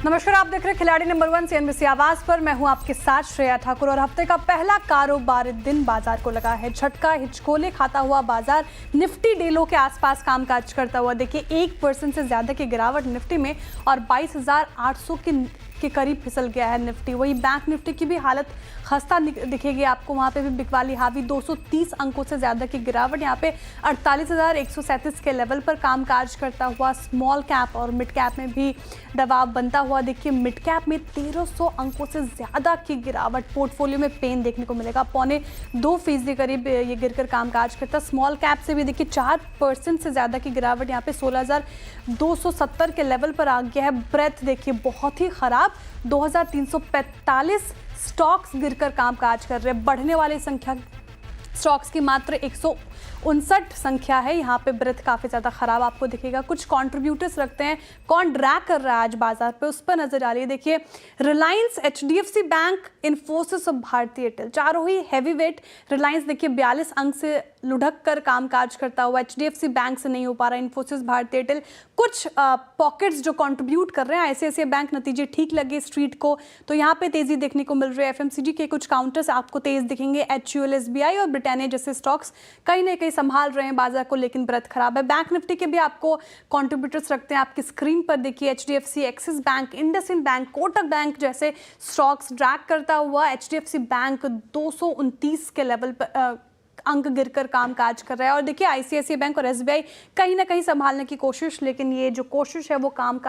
नमस्कार, आप देख रहे हैं खिलाड़ी नंबर 1 CNBC आवाज पर। मैं हूं आपके साथ श्रेया ठाकुर और हफ्ते का पहला कारोबारी दिन बाजार को लगा है झटका। हिचकोले खाता हुआ बाजार निफ्टी डेलों के आसपास कामकाज करता हुआ देखिए 1% से ज्यादा की गिरावट निफ्टी में और 22,800 के करीब फिसल गया है निफ्टी। वही बैंक निफ्टी की भी हालत खस्ता दिखेगी आपको, वहां पे भी बिकवाली हावी 230 अंकों से ज्यादा की गिरावट। यहाँ पे 48,137 के लेवल पर कामकाज करता हुआ स्मॉल कैप और मिड कैप में भी दबाव बनता हुआ देखिए मिड कैप में 1300 अंकों से ज्यादा की गिरावट। पोर्टफोलियो में पेन देखने को मिलेगा, 0.25% करीब ये गिरकर कामकाज करता। स्मॉल कैप से भी देखिए 4% से ज्यादा की गिरावट, यहाँ पे 16,270 के लेवल पर आ गया है। ब्रेथ देखिए बहुत ही खराब, 2,345 स्टॉक्स गिरकर कामकाज कर रहे हैं। बढ़ने वाली संख्या स्टॉक्स की मात्र 159 संख्या है। यहाँ पे ब्रेथ काफ़ी ज़्यादा खराब आपको दिखेगा। कुछ कंट्रीब्यूटर्स रखते हैं, कौन ड्रैग कर रहा है आज बाजार पे, उस पर नजर डालिए। देखिए रिलायंस, HDFC बैंक, इन्फोसिस और भारतीय एयरटेल चारों ही हैवी वेट। रिलायंस देखिए 42 अंक से लुढ़क कर कामकाज करता हुआ, HDFC बैंक से नहीं हो पा रहा, इन्फोसिस, भारतीय एयरटेल कुछ पॉकेट्स जो कंट्रीब्यूट कर रहे हैं। ICICI बैंक नतीजे ठीक लगे स्ट्रीट को, तो यहाँ पे तेजी देखने को मिल रही है। FMCG के कुछ काउंटर्स आपको तेज दिखेंगे। HUL, SBI और ब्रिटानिया जैसे स्टॉक्स कहीं ना कहीं संभाल रहे हैं बाजार को, लेकिन ब्रेथ खराब है। बैंक निफ्टी के भी आपको कंट्रीब्यूटर्स रखते हैं आपकी स्क्रीन पर देखिए। HDFC, axis bank, IndusInd bank, Kotak bank जैसे स्टॉक्स ड्रैग करता हुआ। HDFC बैंक 229 के लेवल पर अंक गिरकर कामकाज कर रहा है। और देखिए ICICI बैंक और SBI कहीं ना कहीं संभालने की कोशिश, लेकिन ये जो कोशिश है वो काम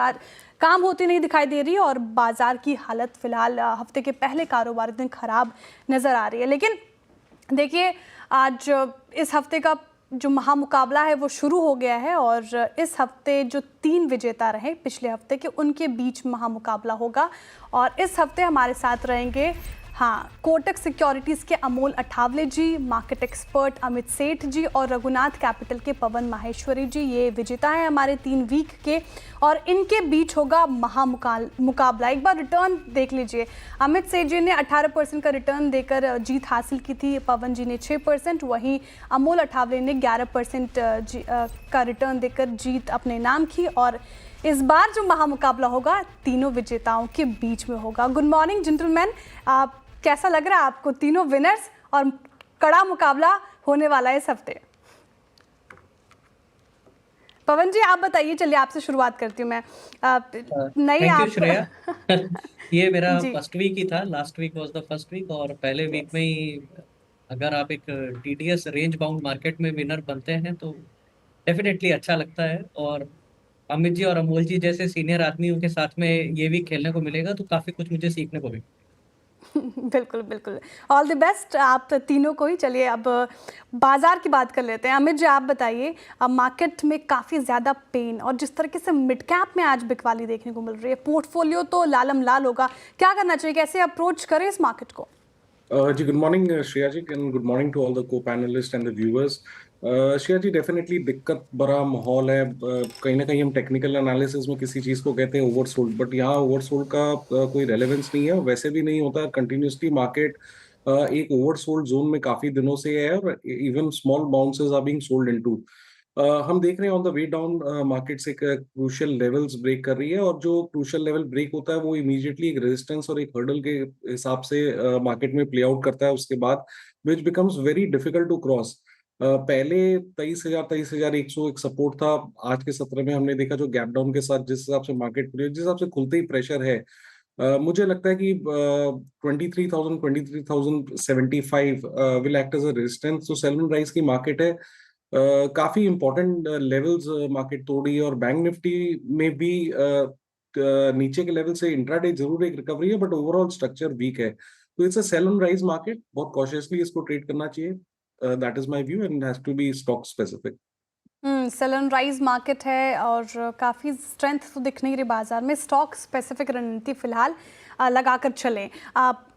होती नहीं दिखाई दे रही है और बाजार की हालत फिलहाल हफ्ते के पहले कारोबारी दिन खराब नजर आ रही है। लेकिन देखिए आज इस हफ्ते का जो महामुकाबला है वो शुरू हो गया है और इस हफ्ते जो 3 विजेता रहे पिछले हफ्ते के, उनके बीच महामुकाबला होगा। और इस हफ्ते हमारे साथ रहेंगे कोटक सिक्योरिटीज़ के अमोल अठावले जी, मार्केट एक्सपर्ट अमित सेठ जी और रघुनाथ कैपिटल के पवन माहेश्वरी जी। ये विजेता हैं हमारे 3 वीक के और इनके बीच होगा महामुकाबला। एक बार रिटर्न देख लीजिए। अमित सेठ जी ने 18% का रिटर्न देकर जीत हासिल की थी, पवन जी ने 6%, वहीं अमोल अठावले ने 11% का रिटर्न देकर जीत अपने नाम की। और इस बार जो महामुकाबला होगा तीनों विजेताओं के बीच में होगा। गुड मॉर्निंग जेंटलमैन, आप कैसा लग रहा है आपको? तीनों विनर्स और कड़ा मुकाबला होने वाला है इस हफ्ते। पवन जी आप बताइए, चलिए आपसे शुरुआत करती हूँ मैं। नहीं आप श्रेया ये मेरा जी फर्स्ट वीक ही था, last week was the first week और पहले वीक में ही अगर आप एक TDS रेंज बाउंड मार्केट में विनर बनते हैं तो डेफिनेटली अच्छा लगता है। और अमित जी और अमोल जी जैसे सीनियर आदमियों के साथ में ये वीक खेलने को मिलेगा तो काफी कुछ मुझे सीखने को भी। बिल्कुल बिल्कुल, ऑल द बेस्ट आप तीनों को ही। चलिए अब बाजार की बात कर लेते हैं। अमित जी आप बताइए, अब मार्केट में काफ़ी ज़्यादा पेन और जिस तरीके से मिड कैप में आज बिकवाली देखने को मिल रही है, पोर्टफोलियो तो लालम लाल होगा, क्या करना चाहिए, कैसे अप्रोच करें इस मार्केट को? जी good morning Shreya ji and good morning to all the copanelist and the viewers. Shreya ji definitely दिक्कत बड़ा माहौल है। कहीं ना कहीं हम टेक्निकल एनालिसिस में किसी चीज़ को कहते हैं ओवरसोल्ड, बट यहाँ ओवरसोल्ड का कोई रेलेवेंस नहीं है, वैसे भी नहीं होता। कंटिन्यूसली मार्केट एक ओवरसोल्ड जोन में काफ़ी दिनों से है और even small bounces are being sold into. हम देख रहे हैं on the way down market से क्रूशियल लेवल्स ब्रेक कर रही है और जो क्रूशियल लेवल ब्रेक होता है वो इमीडिएटली एक रेजिस्टेंस और एक हर्डल के हिसाब से मार्केट में प्ले आउट करता है उसके बाद, which becomes very difficult to cross. पहले 23,100 एक सपोर्ट था। आज के सत्र में हमने देखा जो गैप डाउन के साथ जिस हिसाब से मार्केट खुली, जिस हिसाब से खुलते ही प्रेशर है, मुझे लगता है कि 23,075 will act as a resistance. तो सेल एंड राइज की मार्केट है। काफी इंपॉर्टेंट लेवल्स मार्केट तोड़ी और बैंक निफ्टी में भी नीचे के लेवल से इंट्राडे जरूर एक रिकवरी है, बट ओवरऑल स्ट्रक्चर वीक है। तो it's a sell and rise market, बहुत कॉशियसली इसको ट्रेड करना चाहिए। That is my view and has to be stock specific. Sell and rise market है और काफ़ी स्ट्रेंथ तो दिख नहीं रही बाजार में। स्टॉक स्पेसिफिक रणनीति फिलहाल लगाकर चलें।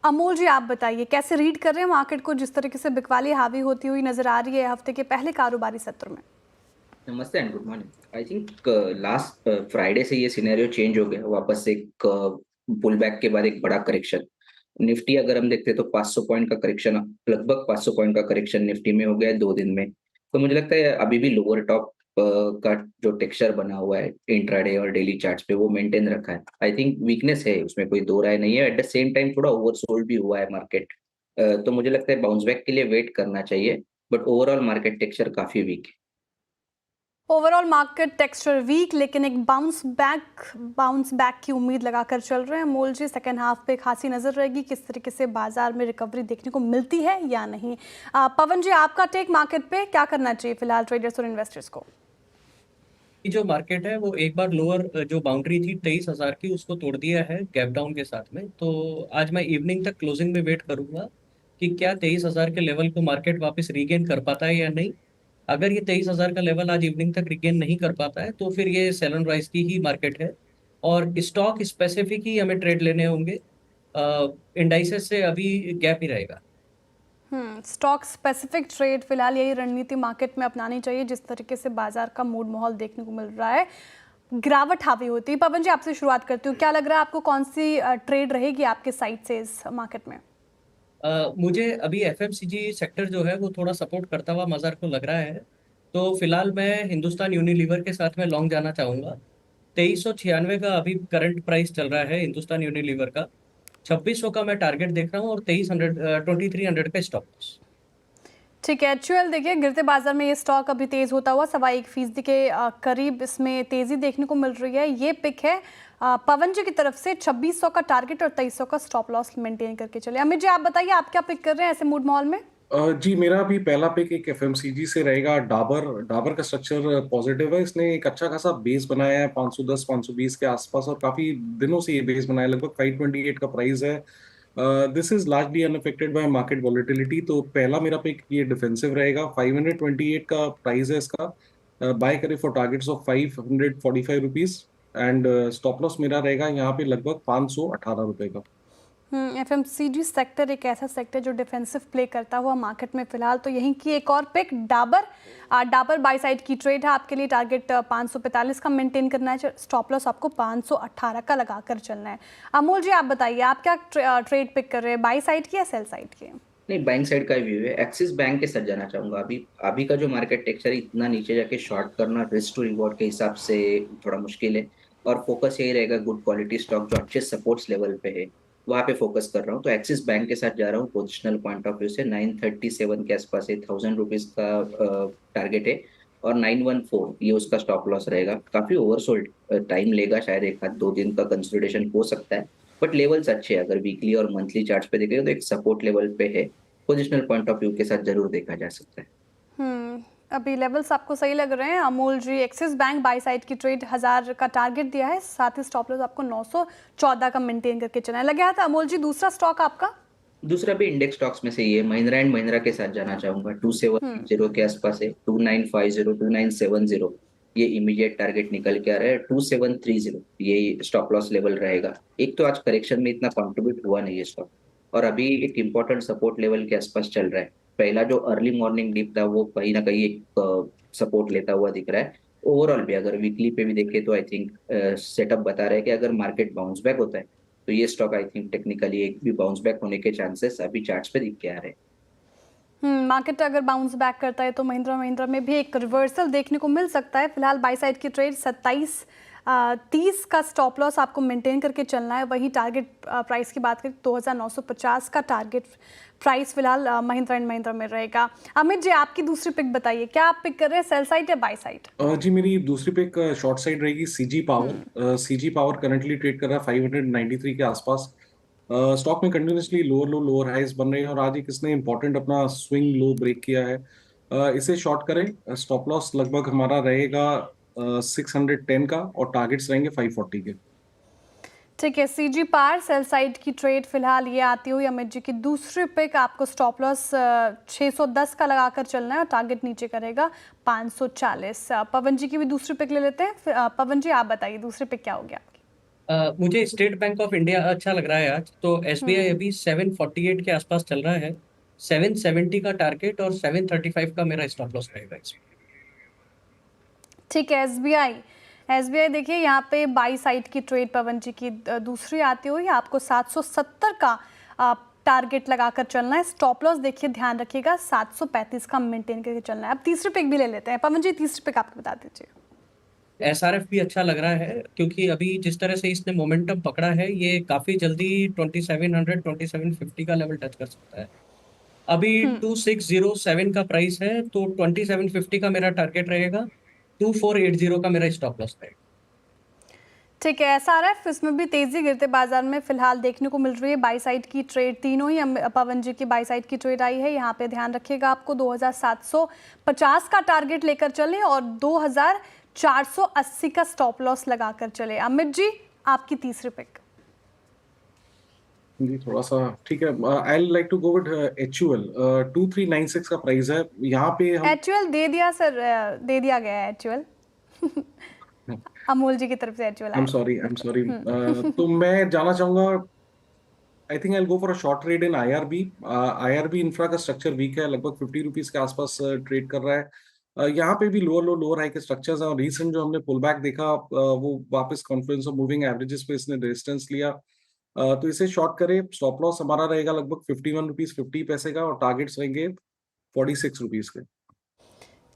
अमोल जी आप बताइए, कैसे रीड कर रहे हैं मार्केट को, जिस तरीके से बिकवाली हावी होती हुई नजर आ रही है हफ्ते के पहले कारोबारी सत्र में? नमस्ते and good morning. I think last Friday से ये सिनेरियो चेंज हो गया, वापस से एक पुल बैक के बाद एक बड़ा करेक्शन। निफ्टी अगर हम देखते हैं तो 500 पॉइंट का करेक्शन, लगभग 500 पॉइंट का करेक्शन निफ्टी में हो गया है 2 दिन में। तो मुझे लगता है अभी भी लोअर टॉप का जो टेक्सचर बना हुआ है इंट्राडे और डेली चार्ट्स पे वो मेंटेन रखा है। आई थिंक वीकनेस है, उसमें कोई दो राय नहीं है। एट द सेम टाइम थोड़ा ओवरसोल्ड भी हुआ है मार्केट, तो मुझे लगता है बाउंस बैक के लिए वेट करना चाहिए, बट ओवरऑल मार्केट टेक्सचर काफी वीक है। ओवरऑल मार्केट टेक्सचर वीक, लेकिन एक बाउंस बैक की उम्मीद लगाकर चल रहे हैं अमोल जी। सेकेंड हाफ पे खासी नजर रहेगी किस तरीके से बाजार में रिकवरी देखने को मिलती है या नहीं। पवन जी, आपका टेक मार्केट पे क्या करना चाहिए फिलहाल ट्रेडर्स और इन्वेस्टर्स को? ये जो मार्केट है वो एक बार लोअर जो बाउंड्री थी 23,000 की, उसको तोड़ दिया है गैप डाउन के साथ में। तो आज मैं इवनिंग तक क्लोजिंग में वेट करूंगा कि क्या 23,000 के लेवल को मार्केट वापस रीगेन कर पाता है या नहीं। अगर ये 23,000 का लेवल आज इवनिंग तक रीगेन नहीं कर पाता है तो फिर ये सेल एंड राइज की ही मार्केट है, और स्टॉक स्पेसिफिक ही हमें ट्रेड लेने होंगे। इंडाइसेस से अभी गैप ही रहेगा। स्टॉक स्पेसिफिक ट्रेड फिलहाल यही रणनीति मार्केट में अपनानी चाहिए जिस तरीके से बाजार का मूड माहौल देखने को मिल रहा है, गिरावट हावी होती है। पवन जी, आपसे शुरुआत करती हूँ, क्या लग रहा है आपको, कौन सी ट्रेड रहेगी आपके साइड से इस मार्केट में? मुझे अभी एफएमसीजी सेक्टर जो है वो थोड़ा सपोर्ट करता हुआ बाजार को लग रहा है। तो फिलहाल मैं हिंदुस्तान यूनिलीवर के साथ में लॉन्ग जाना चाहूंगा। 2396 का अभी करंट प्राइस चल रहा है हिंदुस्तान यूनिलीवर का। 2600 का मैं टारगेट देख रहा हूँ और 2300 का स्टॉप लॉस। ठीक है, एचयूएल देखिए गिरते बाजार में ये स्टॉक अभी तेज होता हुआ 1.25% के करीब इसमें तेजी देखने को मिल रही है। ये पिक है पवन जी की तरफ से 2600 का टारगेट और 2300 का स्टॉप लॉस मेंटेन करके चले। अमित जी, आप बताइए आप क्या पिक कर रहे हैं ऐसे मूड माहौल में? जी, मेरा भी पहला पिक एक एफएमसीजी से रहेगा। डाबर का स्ट्रक्चर पॉजिटिव है। इसने एक अच्छा खासा बेस बनाया है 510 520 के आसपास, और काफी दिनों से ये बेस बनाया, लगभग 528 का प्राइस है। This is largely unaffected bye market volatility. तो पहला मेरा पिक ये डिफेंसिव रहेगा। 528 का प्राइस है इसका। बाय करें for targets of 545 rupees, and stop loss मेरा रहेगा यहाँ पे लगभग 518 रुपए का। एफएमसीजी सेक्टर एक ऐसा सेक्टर जो डिफेंसिव प्ले करता हुआ मार्केट में फिलहाल। तो यहीं की एक और पिक डाबर बाई साइड की ट्रेड है आपके लिए। टारगेट 545 का मेंटेन करना है, स्टॉप लॉस आपको 518 का लगाकर चलना है। अमोल जी, आप बताइए आप क्या ट्रेड पिक कर रहे हैं, बाई साइड की या सेल साइड की? नहीं, बाइंग साइड का व्यू है। एक्सिस बैंक के साथ जाना चाहूंगा। अभी का जो मार्केट टेक्सचर है, इतना नीचे जाके शॉर्ट करना रिस्क टू रिवॉर्ड के हिसाब से थोड़ा मुश्किल है, और फोकस यही रहेगा गुड क्वालिटी स्टॉक जो अच्छे सपोर्ट्स लेवल पे है, वहां पे फोकस कर रहा हूँ। तो एक्सिस बैंक के साथ जा रहा हूँ। पोजिशनल पॉइंट ऑफ व्यू से 937 के आसपास है, 1000 रुपीज का टारगेट है, और 914 ये उसका स्टॉप लॉस रहेगा। काफी ओवरसोल्ड, टाइम लेगा, शायद एक आध दो दिन का कंसोलिडेशन हो सकता है, बट लेवल्स अच्छे हैं। अगर वीकली और मंथली चार्ट्स पे देखेंगे तो एक सपोर्ट लेवल पे है। पोजिशनल पॉइंट ऑफ व्यू के साथ जरूर देखा जा सकता है। अभी लेवल्स आपको सही लग रहे हैं अमोल जी? एक्सिस बैंक बाई साइड की ट्रेड 1000 का टारगेट दिया है, साथ ही स्टॉप लॉस आपको 914 का मेंटेन करके चलना है। लगा था अमोल जी दूसरा स्टॉक आपका? दूसरा भी इंडेक्स स्टॉक्स में से ही है। महिंद्रा एंड महिंद्रा के साथ जाना चाहूंगा। 2780 के आसपास है, 2950 2970 ये इमीडिएट टारगेट निकल के आ रहा है। 2730 ये स्टॉप लॉस लेवल रहेगा। एक तो आज करेक्शन में इतना कॉन्ट्रीब्यूट हुआ नहीं है स्टॉक, और अभी एक इंपॉर्टेंट सपोर्ट लेवल के आसपास चल रहा है। पहला जो अर्ली मॉर्निंग डिप था वो कहीं ना कहीं एक सपोर्ट लेता हुआ दिख रहा है। ओवरऑल भी अगर वीकली पे भी देखें तो आई थिंक सेटअप बता रहा है कि अगर मार्केट बाउंस बैक होता है तो ये स्टॉक आई थिंक टेक्निकली एक भी बाउंस बैक होने के चांसेस अभी चार्ट्स पे दिख के आ रहे हैं। मार्केट अगर बाउंस बैक करता है तो महिंद्रा में भी एक रिवर्सल देखने को मिल सकता है। फिलहाल बाई साइड की ट्रेड 2730 का स्टॉप लॉस आपको मेंटेन करके चलना है। वहीं टारगेट प्राइस की बात करें 2950 का टारगेट प्राइस फिलहाल महिंद्रा एंड महिंद्रा में रहेगा। अमित जी, आपकी दूसरी पिक बताइए, क्या आप पिक कर रहे हैं, सेल साइड या बाई साइड? जी, मेरी दूसरी पिक शॉर्ट साइड रहेगी CG power. CG power currently trade कर रहा है 593 के आसपास। स्टॉक में कंटिन्यूसली लोअर हाइज बन रहे हैं, और आज एक इसने इंपॉर्टेंट अपना स्विंग लो ब्रेक किया है। इसे शॉर्ट करें। स्टॉप लॉस लगभग हमारा रहेगा 610 का, और टारगेट्स रहेंगे 540 के। ठीक है, सीजी पार सेल साइड की ट्रेड फिलहाल ये आती हुई अमित जी की दूसरी पिक। आपको स्टॉप लॉस 610 का लगाकर चलना है और टारगेट नीचे करेगा 540। पवन जी की भी दूसरी पिक ले लेते हैं। पवन जी, आप बताइए दूसरी पिक क्या होगी आपकी? मुझे स्टेट बैंक ऑफ इंडिया अच्छा लग रहा है आज। तो एसबीआई अभी 748 के आसपास चल रहा है। 770 का टारगेट और 735 का मेरा स्टॉप लॉस रहेगा इसमें। ठीक है, एसबीआई देखिए यहाँ पे बाई साइड की ट्रेड पवन जी की दूसरी आती हुई आपको 770 का टारगेट लगाकर चलना है। स्टॉप लॉस देखिए ध्यान रखिएगा 735 का मेंटेन करके चलना है। अब तीसरे पिक भी ले लेते हैं। पवन जी तीसरे पिक आपको बता दीजिए। एसआरएफ भी अच्छा लग रहा है क्योंकि अभी जिस तरह से इसने मोमेंटम पकड़ा है ये काफी जल्दी 2700 2750 का लेवल टच कर सकता है। अभी 2607 का प्राइस है तो 2750 का मेरा टारगेट रहेगा, 2480 का मेरा स्टॉप लॉस रहेगा। ठीक है, एसआरएफ इसमें भी तेजी गिरते बाजार में फिलहाल देखने को मिल रही है। बाई साइड की ट्रेड तीनों ही पवन जी की बाई साइड की ट्रेड आई है। यहाँ पे ध्यान रखिएगा आपको 2750 का टारगेट लेकर चले और 2480 का स्टॉप लॉस लगाकर चले। अमित जी आपकी तीसरी पिक। जी थोड़ा सा ठीक है। I like to go with HUL 2396 का प्राइस है। यहाँ पे हम HUL दे दिया सर, दे दिया गया है HUL। अमोल जी की तरफ से HUL आई एम आया। सॉरी तो मैं जाना चाहूंगा। I think I go for a short trade in IRB। IRB infra का स्ट्रक्चर वीक है, लगभग 50 रुपीज के आसपास ट्रेड कर रहा है। यहाँ पे भी लोअर लो लोअर हाई के स्ट्रक्चर्स हैं और रिसेंट जो हमने पुल बैक देखा वो वापस कॉन्फ्लुएंस ऑफ मूविंग एवरेजेस पे इसने रेजिस्टेंस लिया। तो इसे शॉर्ट करे। स्टॉप लॉस हमारा रहेगा लगभग 51 रुपीज 50 पैसे का और टारगेट्स रहेंगे 46 रुपीज के।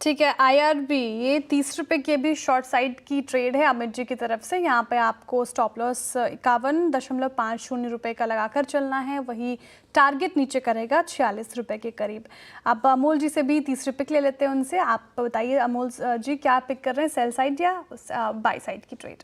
ठीक है, IRB ये 30 रुपए की भी शॉर्ट साइड की ट्रेड है अमित जी की तरफ से। यहाँ पे आपको स्टॉप लॉस 51.50 रुपए का लगाकर चलना है। वही टारगेट नीचे करेगा 46 रुपए के करीब। अब अमोल जी से भी तीसरी पिक ले लेते हैं उनसे। आप बताइए अमोल जी क्या पिक कर रहे हैं, सेल साइड या बाई साइड की ट्रेड?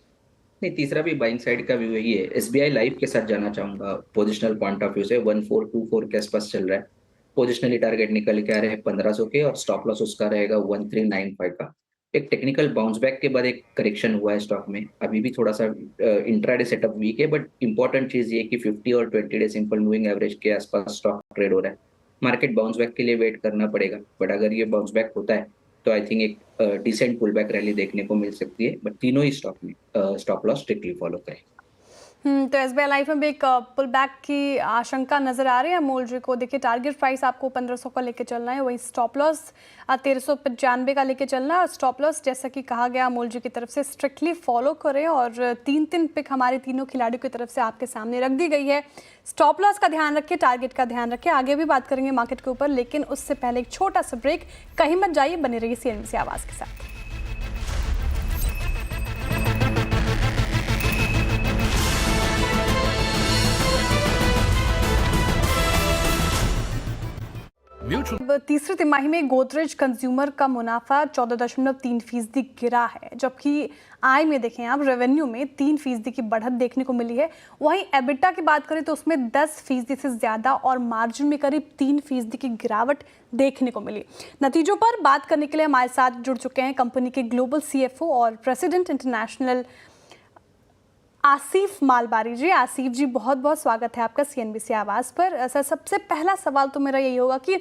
नहीं, तीसरा भी बाइंग साइड का व्यू यही है। SBI लाइफ के साथ जाना चाहूंगा। पोजिशनल पॉइंट ऑफ व्यू से 1424 के आसपास चल रहा है। पोजिशनली टारगेट निकल के आ रहे हैं 1500 के और स्टॉप लॉस उसका रहेगा 1395 का। एक टेक्निकल बाउंस बैक के बाद एक करेक्शन हुआ है स्टॉक में। अभी भी थोड़ा सा इंट्राडे सेटअप वीक है, बट इंपॉर्टेंट चीज ये कि 50 और 20 डे सिंपल मूविंग एवरेज के आसपास स्टॉक ट्रेड हो रहा है। मार्केट बाउंस बैक के लिए वेट करना पड़ेगा, बट अगर ये बाउंस बैक होता है तो आई थिंक एक डिसेंट पुल बैक रैली देखने को मिल सकती है। बट तीनों ही स्टॉक में स्टॉप लॉस स्ट्रिक्टली फॉलो करें। तो SBI लाइफ में भी एक पुल बैक की आशंका नजर आ रही है अमोल जी को। देखिए टारगेट प्राइस आपको 1500 का लेके चलना है, वही स्टॉप लॉस 1395 का लेके चलना है। और स्टॉप लॉस जैसा कि कहा गया अमोल जी की तरफ से स्ट्रिक्टली फॉलो करें। और तीन पिक हमारे तीनों खिलाड़ियों की तरफ से आपके सामने रख दी गई है। स्टॉप लॉस का ध्यान रखें, टारगेट का ध्यान रखें। आगे भी बात करेंगे मार्केट के ऊपर, लेकिन उससे पहले एक छोटा सा ब्रेक। कहीं मत जाइए, बने रहिए CNBC आवाज़ के साथ। तीसरी तिमाही में गोदरेज कंज्यूमर का मुनाफा 14.3% गिरा है, जबकि आय में देखें आप रेवेन्यू में 3% की बढ़त देखने को मिली है। वहीं एबिटा की बात करें तो उसमें 10% से ज़्यादा और मार्जिन में करीब 3% की गिरावट देखने को मिली। नतीजों पर बात करने के लिए हमारे साथ जुड़ चुके हैं कंपनी के ग्लोबल CFO और प्रेसिडेंट इंटरनेशनल आसिफ मालबारी जी। आसिफ जी बहुत बहुत स्वागत है आपका CNBC आवाज़ पर। सर सबसे पहला सवाल तो मेरा यही होगा कि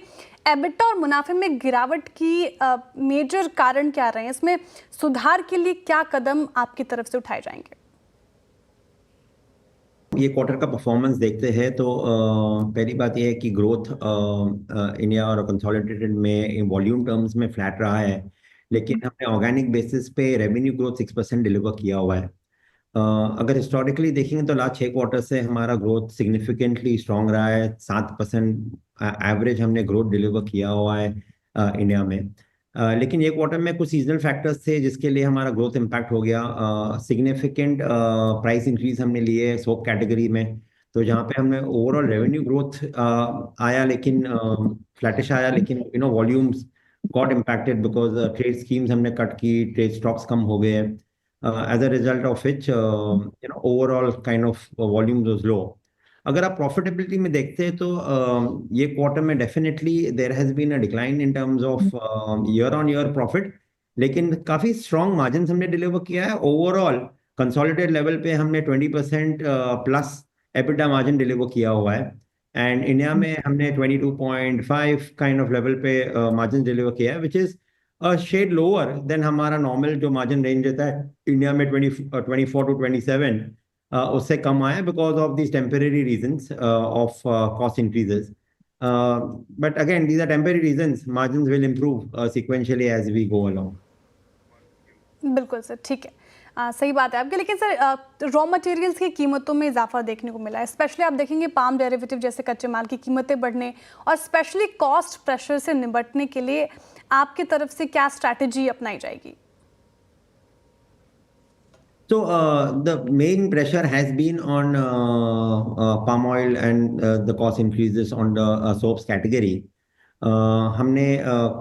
एबिटा और मुनाफे में गिरावट की मेजर कारण क्या रहे हैं, इसमें सुधार के लिए क्या कदम आपकी तरफ से उठाए जाएंगे? ये क्वार्टर का परफॉर्मेंस देखते हैं तो पहली बात यह है कि ग्रोथ इंडिया और कंसोलिडेटेड में वॉल्यूम टर्म्स में फ्लैट रहा है, लेकिन हमने ऑर्गेनिक बेसिस पे रेवेन्यू ग्रोथ 6% डिलीवर किया हुआ है। अगर हिस्टोरिकली देखेंगे तो लास्ट 6 क्वार्टर से हमारा ग्रोथ सिग्निफिकेंटली स्ट्रॉन्ग रहा है। 7% एवरेज हमने ग्रोथ डिलीवर किया हुआ है इंडिया में। लेकिन ये क्वार्टर में कुछ सीजनल फैक्टर्स थे जिसके लिए हमारा ग्रोथ इम्पैक्ट हो गया। सिग्निफिकेंट प्राइस इंक्रीज हमने लिए सोप कैटेगरी में, तो जहाँ पे हमने ओवरऑल रेवेन्यू ग्रोथ आया लेकिन फ्लैटिश आया, लेकिन volumes got impacted because trade schemes हमने कट की, ट्रेड स्टॉक्स कम हो गए। As a result of which, overall kind of volume was low. अगर आप प्रॉफिटेबिलिटी में देखते हैं तो ये क्वार्टर में definitely there has been a decline in terms of year on year profit, लेकिन काफी स्ट्रॉन्ग मार्जिन हमने डिलीवर किया है। ओवरऑल कंसोलिडेटेड लेवल पे हमने 20% प्लस एबिटा मार्जिन डिलीवर किया हुआ है, एंड इंडिया में हमने 22.5 काइंड ऑफ लेवल पे मार्जिन डिलीवर किया है, which is shade lower than हमारा नॉर्मल जो मार्जिन रेंज रहता है इंडिया में 24 to 27, उससे कम आया because of this temporary reasons of cost increases. But again these are temporary reasons, margins will improve sequentially as we go along. बिल्कुल sir, ठीक है। सही बात है आपकी, लेकिन सर रॉ मटेरियल्स की कीमतों में इजाफा देखने को मिला है। स्पेशली आप देखेंगे पाम डेरिवेटिव जैसे कच्चे माल की कीमतें बढ़ने और स्पेशली कॉस्ट प्रेशर से निपटने के लिए आपकी तरफ से क्या स्ट्रैटेजी अपनाई जाएगी? So the main pressure has been on palm oil and the cost increases on the soaps category. हमने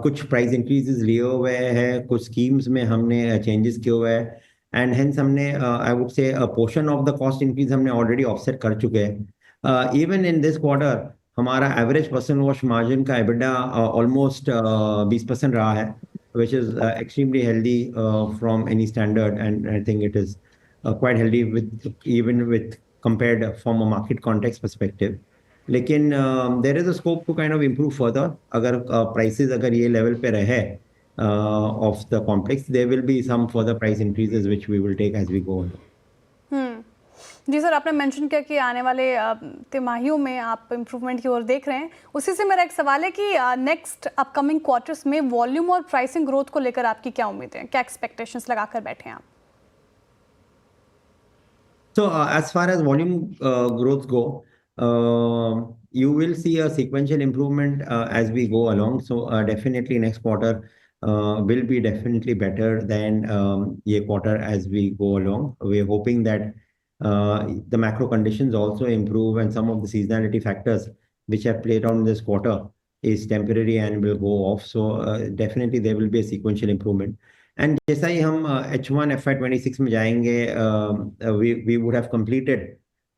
कुछ प्राइस इंक्रीजेस लिए हुए हैं, कुछ स्कीम्स में हमने चेंजेस किए हुए हैं, एंड हेंस हमने I would say portion of the cost increase हमने ऑलरेडी ऑफसेट कर चुके हैं। इवन इन दिस क्वार्टर हमारा एवरेज पर्सन वॉश मार्जिन का एबिटा ऑलमोस्ट 20% रहा है, which is extremely healthy from any standard, and I think it is quite healthy with compared from a market context perspective. लेकिन there is a scope to kind of improve further. अगर prices अगर ये level पे रहे of the complex, there will be some further price increases which we will take as we go on. जी sir, आपने mention किया कि आने वाले तिमाहियों में आप इम्प्रूवमेंट की ओर देख रहे हैं। उसी से मेरा एक सवाल है कि नेक्स्ट अपकमिंग क्वार्टर्स में वॉल्यूम और प्राइसिंग ग्रोथ को लेकर आपकी क्या उम्मीदें हैं, क्या एक्सपेक्टेशंस लगाकर बैठे हैं आप? So as far as volume growth go, you will see a sequential improvement as we go along. So definitely next quarter will be definitely better than ye quarter as we go along. We are hoping that the macro conditions also improve, and some of the seasonality factors which have played out in this quarter is temporary and will go off. So definitely there will be a sequential improvement. And जैसा ही हम H1 FY26 में जाएंगे, we would have completed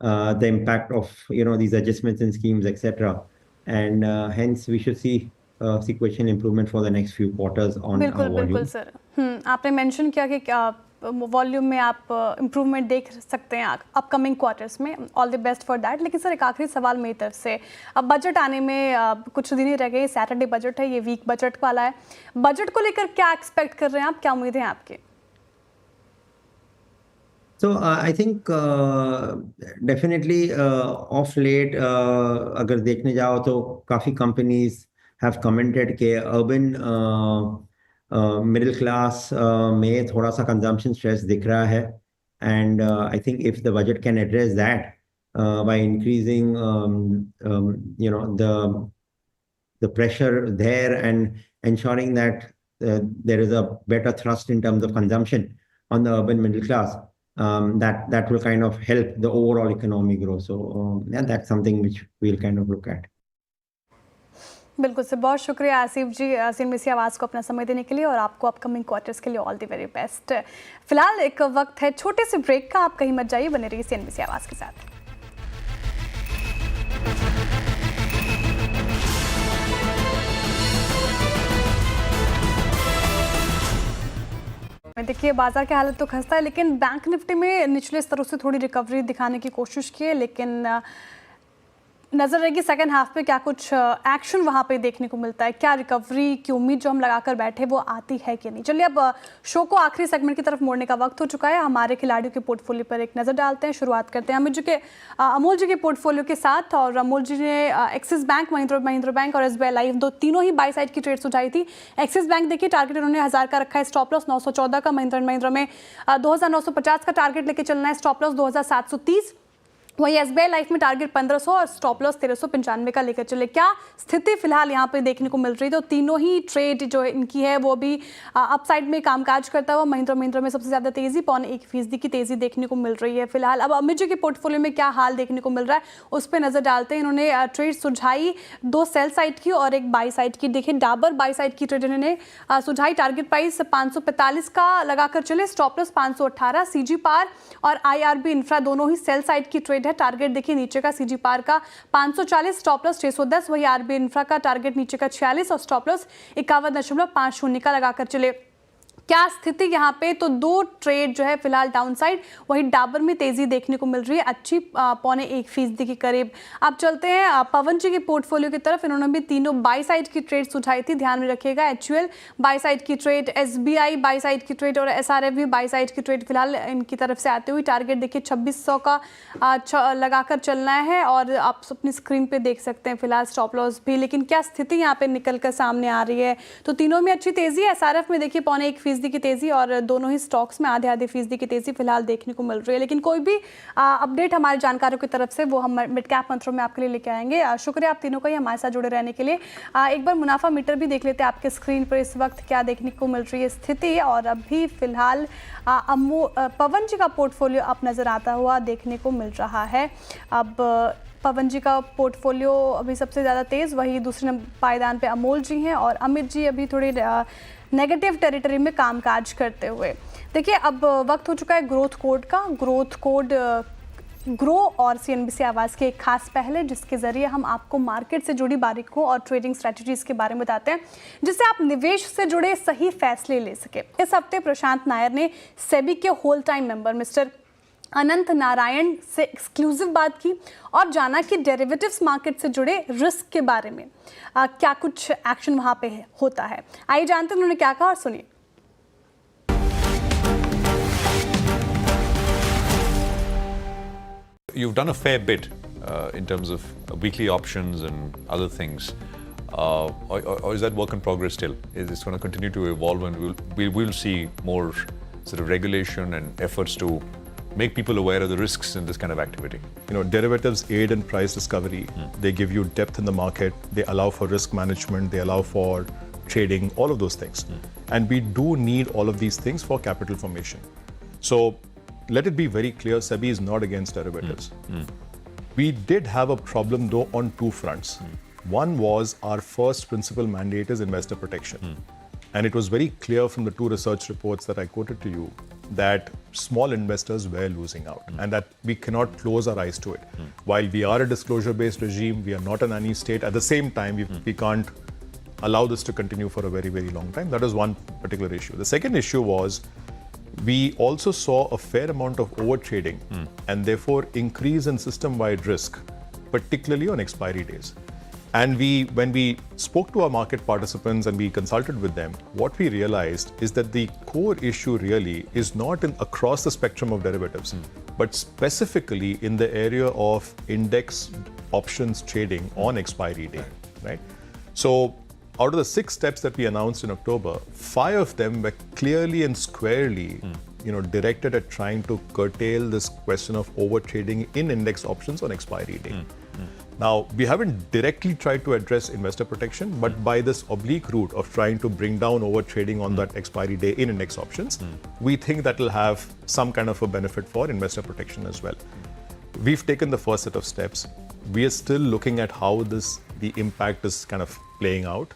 the impact of these adjustments in schemes, etc. And hence we should see sequential improvement for the next few quarters on बिल्कुल volume. बिल्कुल sir, आपने mention किया कि volume में आप improvement देख सकते हैं अपकमिंग क्वार्टर्स में। All the best for that. लेकिन सर एक आखिरी सवाल मेरी तरफ से, अब बजट आने में कुछ दिन ही रह गए, सैटरडे बजट है, ये वीक बजट वाला है। बजट को लेकर क्या एक्सपेक्ट कर रहे हैं आप, क्या उम्मीदें हैं आपकी? So I think definitely off late अगर देखने जाओ तो काफ़ी companies have commented कि urban middle class में थोड़ा सा consumption stress दिख रहा है, and I think if the budget can address that by increasing the pressure there and ensuring that there is a better thrust in terms of consumption on the urban middle class, that will kind of help the overall economy grow. So yeah, that's something which we'll kind of look at. बिल्कुल sir, बहुत शुक्रिया आसिफ जी CNBC आवाज़ को अपना समय देने के लिए, और आपको अपकमिंग क्वार्टर्स के लिए ऑल द वेरी बेस्ट। फिलहाल एक वक्त है छोटे से ब्रेक का, आप कहीं मत जाइए, बने रहिए CNBC आवाज़ के साथ। देखिए बाजार की हालत तो खस्ता है, लेकिन बैंक निफ्टी में निचले स्तरों से थोड़ी रिकवरी दिखाने की कोशिश की है, लेकिन नजर रहेगी सेकंड हाफ पे क्या कुछ एक्शन वहां पे देखने को मिलता है, क्या रिकवरी की उम्मीद जो हम लगाकर बैठे वो आती है कि नहीं। चलिए अब शो को आखिरी सेगमेंट की तरफ मोड़ने का वक्त हो चुका है। हमारे खिलाड़ियों के पोर्टफोलियो पर एक नज़र डालते हैं। शुरुआत करते हैं अमोल जी के पोर्टफोलियो के साथ, और अमोल जी ने एक्सिस बैंक, महिंद्रा बैंक और SBI लाइफ दोनों ही बाई साइड की ट्रेड उठाई थी। एक्सिस बैंक देखिए टारगेट उन्होंने 1000 का रखा है, स्टॉप लॉस 914 का। महिंद्रा में 2950 का टारगेट लेके चलना है, स्टॉप लॉस 2730। वही SBI लाइफ में टारगेट 1500 और स्टॉप लॉस 1395 का लेकर चले। क्या स्थिति फिलहाल यहाँ पे देखने को मिल रही है? तो तीनों ही ट्रेड जो इनकी है वो भी अपसाइड में कामकाज करता हुआ महिंद्रा में सबसे ज़्यादा तेज़ी 0.1% की तेज़ी देखने को मिल रही है फिलहाल। अब अमित जी के पोर्टफोलियो में क्या हाल देखने को मिल रहा है उस पर नज़र डालते हैं। इन्होंने ट्रेड सुझाई 2 सेल साइड की और 1 बाई साइड की। देखिए डाबर बाई साइड की ट्रेड इन्होंने सुझाई, टारगेट प्राइस 545 का लगाकर चले, स्टॉप लॉस 518। CG पार और IRB इंफ्रा दोनों ही सेल साइड की ट्रेड है। टारगेट देखिए नीचे का CG पार का 540, स्टॉप लॉस 610। वही RB इंफ्रा का टारगेट नीचे का 46 और स्टॉप लॉस 51.50 का लगाकर चले। क्या स्थिति यहाँ पे? तो 2 ट्रेड जो है फिलहाल डाउन साइड, वही डाबर में तेजी देखने को मिल रही है अच्छी 0.1% के करीब। अब चलते हैं पवन जी के पोर्टफोलियो की तरफ। इन्होंने भी तीनों बाई साइड की ट्रेड उठाई थी, ध्यान में रखिएगा। HUL बाई साइड की ट्रेड, SBI बाई साइड की ट्रेड और SRF भी बाई साइड की ट्रेड फिलहाल इनकी तरफ से आती हुई। टारगेट देखिए 2600 का लगाकर चलना है और आप अपनी स्क्रीन पे देख सकते हैं फिलहाल स्टॉप लॉस भी। लेकिन क्या स्थिति यहाँ पे निकल कर सामने आ रही है? तो तीनों में अच्छी तेजी है। SRF में देखिए 0.1% फीसदी की तेज़ी और दोनों ही स्टॉक्स में आधे फीसदी की तेज़ी फिलहाल देखने को मिल रही है। लेकिन कोई भी अपडेट हमारे जानकारों की तरफ से वो हम मिड कैप मंत्रों में आपके लिए लेके आएंगे। शुक्रिया आप तीनों का ही हमारे साथ जुड़े रहने के लिए। एक बार मुनाफा मीटर भी देख लेते हैं आपके स्क्रीन पर इस वक्त क्या देखने को मिल रही है स्थिति। और अभी फिलहाल पवन जी का पोर्टफोलियो अब नज़र आता हुआ देखने को मिल रहा है। अब पवन जी का पोर्टफोलियो अभी सबसे ज़्यादा तेज़, वही दूसरे पायदान पे अमोल जी हैं और अमित जी अभी थोड़ी नेगेटिव टेरिटरी में कामकाज करते हुए। देखिए अब वक्त हो चुका है ग्रोथ कोड का। ग्रोथ कोड ग्रो और CNBC आवाज़ की एक खास पहल है जिसके ज़रिए हम आपको मार्केट से जुड़ी बारीकियों और ट्रेडिंग स्ट्रैटेजीज़ के बारे में बताते हैं जिससे आप निवेश से जुड़े सही फैसले ले सके। इस हफ्ते प्रशांत नायर ने सेबी के होल टाइम मेंबर मिस्टर अनंत नारायण से एक्सक्लूसिव बात की और जाना कि डेरिवेटिव्स मार्केट से जुड़े रिस्क के बारे में क्या कुछ एक्शन वहाँ पे होता है। आइए जानते हैं उन्होंने क्या कहा और सुनिए। You've done a fair bit in terms of weekly options and other things. Or is that work in progress still? Is this going to continue to evolve and we'll see more sort of regulation and efforts to make people aware of the risks in this kind of activity? You know, derivatives aid in price discovery. They give you depth in the market. They allow for risk management. They allow for trading, all of those things. And we do need all of these things for capital formation. So let it be very clear, SEBI is not against derivatives. We did have a problem though on two fronts. One was our first principal mandate is investor protection. And it was very clear from the two research reports that I quoted to you that small investors were losing out and that we cannot close our eyes to it. While we are a disclosure-based regime, we are not a nanny state. At the same time, we can't allow this to continue for a very, very long time. That is one particular issue. The second issue was we also saw a fair amount of over trading and therefore increase in system-wide risk, particularly on expiry days. And when we spoke to our market participants and we consulted with them, what we realized is that the core issue really is not across the spectrum of derivatives, but specifically in the area of index options trading on expiry day, right? So out of the 6 steps that we announced in October, 5 of them were clearly and squarely directed at trying to curtail this question of over trading in index options on expiry day. Now, we haven't directly tried to address investor protection, but by this oblique route of trying to bring down over trading on that expiry day in index options, we think that will have some kind of a benefit for investor protection as well. We've taken the first set of steps. We are still looking at how the impact is kind of playing out.